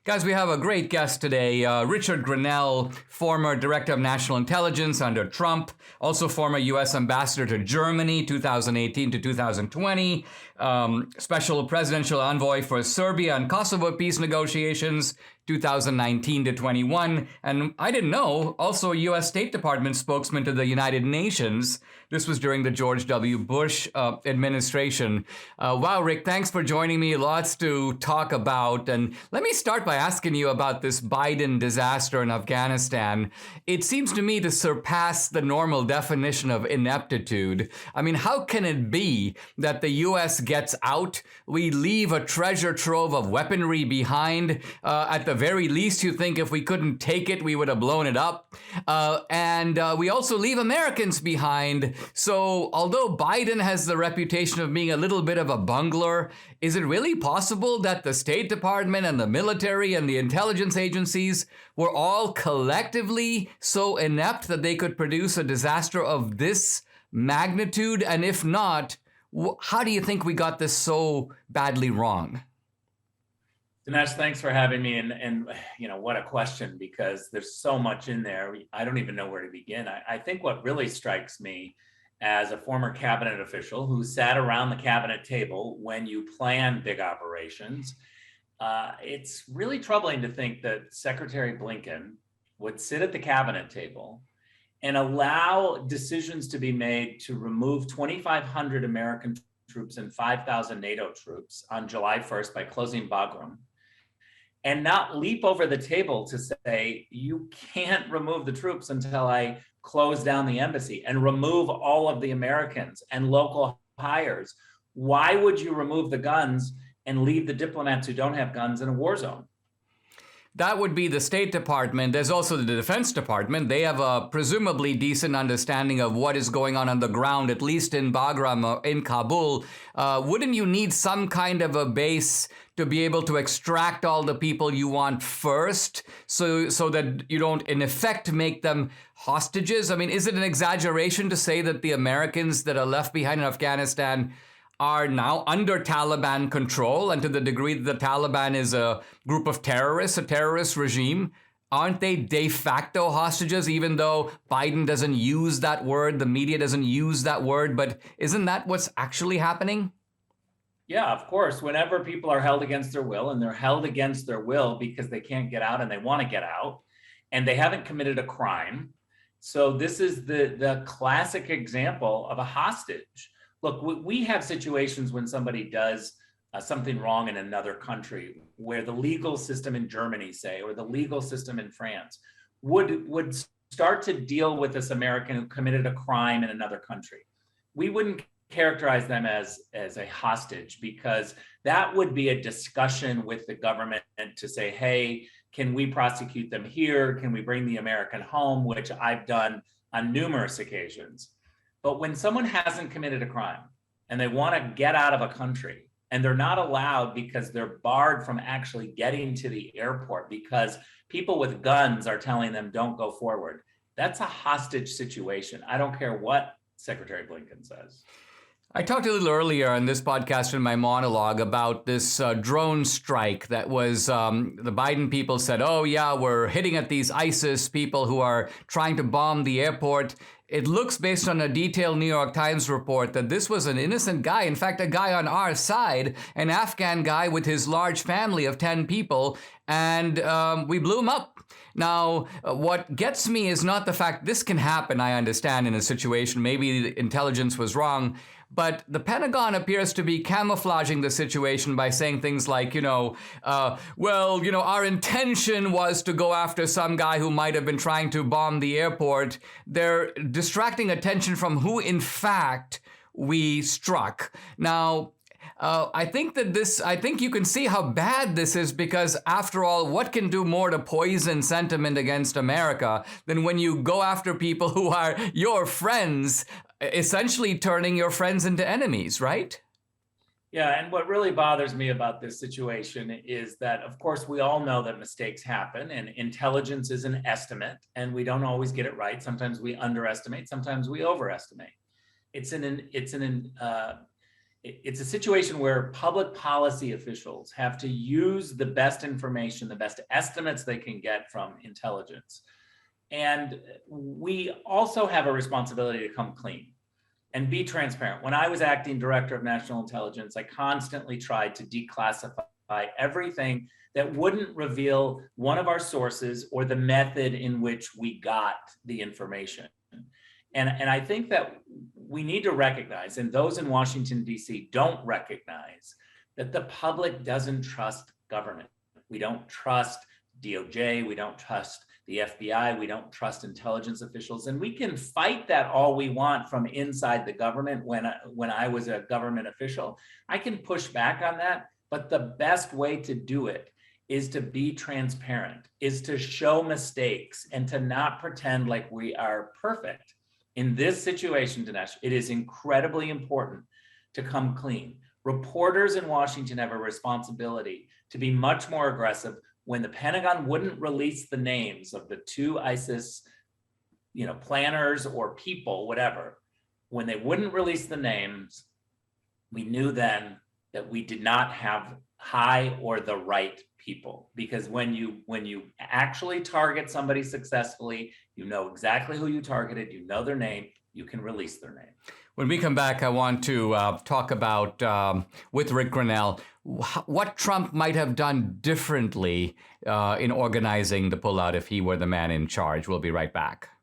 Guys, we have a great guest today, Richard Grenell, former Director of National Intelligence under Trump, also former U.S. Ambassador to Germany, 2018 to 2020, Special Presidential Envoy for Serbia and Kosovo peace negotiations, 2019 to 21, and I didn't know, also U.S. State Department spokesman to the United Nations. This was during the George W. Bush administration. Wow, Rick, thanks for joining me. Lots to talk about. And let me start by asking you about this Biden disaster in Afghanistan. It seems to me to surpass the normal definition of ineptitude. I mean, how can it be that the U.S. gets out? We leave a treasure trove of weaponry behind. At the very least, you think if we couldn't take it, we would have blown it up. And we also leave Americans behind. So although Biden has the reputation of being a little bit of a bungler, is it really possible that the State Department and the military and the intelligence agencies were all collectively so inept that they could produce a disaster of this magnitude? And if not, how do you think we got this so badly wrong? Dinesh, thanks for having me. And you know, what a question, because there's so much in there. I don't even know where to begin. I think what really strikes me as a former cabinet official who sat around the cabinet table when you plan big operations, it's really troubling to think that Secretary Blinken would sit at the cabinet table and allow decisions to be made to remove 2,500 American troops and 5,000 NATO troops on July 1st by closing Bagram, and not leap over the table to say, you can't remove the troops until I close down the embassy and remove all of the Americans and local hires. Why would you remove the guns and leave the diplomats who don't have guns in a war zone? That would be the State Department. There's also the Defense Department. They have a presumably decent understanding of what is going on the ground, at least in Bagram or in Kabul. Wouldn't you need some kind of a base to be able to extract all the people you want first, so that you don't, in effect, make them hostages? I mean, is it an exaggeration to say that the Americans that are left behind in Afghanistan are now under Taliban control, and to the degree that the Taliban is a group of terrorists, a terrorist regime, aren't they de facto hostages, even though Biden doesn't use that word, the media doesn't use that word, but isn't that what's actually happening? Yeah, of course. Whenever people are held against their will, and they're held against their will because they can't get out and they want to get out, and they haven't committed a crime. So this is the classic example of a hostage. Look, we have situations when somebody does something wrong in another country where the legal system in Germany, say, or the legal system in France would start to deal with this American who committed a crime in another country. We wouldn't characterize them as a hostage, because that would be a discussion with the government to say, hey, can we prosecute them here? Can we bring the American home? Which I've done on numerous occasions. But when someone hasn't committed a crime and they want to get out of a country, and they're not allowed because they're barred from actually getting to the airport because people with guns are telling them don't go forward, that's a hostage situation. I don't care what Secretary Blinken says. I talked a little earlier in this podcast in my monologue about this drone strike that was, the Biden people said, oh yeah, we're hitting at these ISIS people who are trying to bomb the airport. It looks, based on a detailed New York Times report, that this was an innocent guy, in fact, a guy on our side, an Afghan guy with his large family of 10 people, and we blew him up. Now, what gets me is not the fact this can happen, I understand, in a situation, maybe the intelligence was wrong, but the Pentagon appears to be camouflaging the situation by saying things like, our intention was to go after some guy who might have been trying to bomb the airport. They're distracting attention from who, in fact, we struck. Now, I think you can see how bad this is, because after all, what can do more to poison sentiment against America than when you go after people who are your friends, essentially turning your friends into enemies, right? Yeah, and what really bothers me about this situation is that, of course, we all know that mistakes happen, and intelligence is an estimate, and we don't always get it right. Sometimes we underestimate, sometimes we overestimate. it's a situation where public policy officials have to use the best information, the best estimates they can get from intelligence. And we also have a responsibility to come clean and be transparent. When I was acting director of national intelligence, I constantly tried to declassify everything that wouldn't reveal one of our sources or the method in which we got the information. And I think that we need to recognize, and those in Washington, D.C. don't recognize, that the public doesn't trust government. We don't trust DOJ, we don't trust the FBI, we don't trust intelligence officials. And we can fight that all we want from inside the government. When I was a government official, I can push back on that. But the best way to do it is to be transparent, is to show mistakes and to not pretend like we are perfect. In this situation, Dinesh, it is incredibly important to come clean. Reporters in Washington have a responsibility to be much more aggressive. When the Pentagon wouldn't release the names of the two ISIS, planners or people, whatever, when they wouldn't release the names, we knew then that we did not have high or the right people. Because when you actually target somebody successfully, you know exactly who you targeted, you know their name, you can release their name. When we come back, I want to talk about, with Rick Grenell, what Trump might have done differently in organizing the pullout if he were the man in charge. We'll be right back.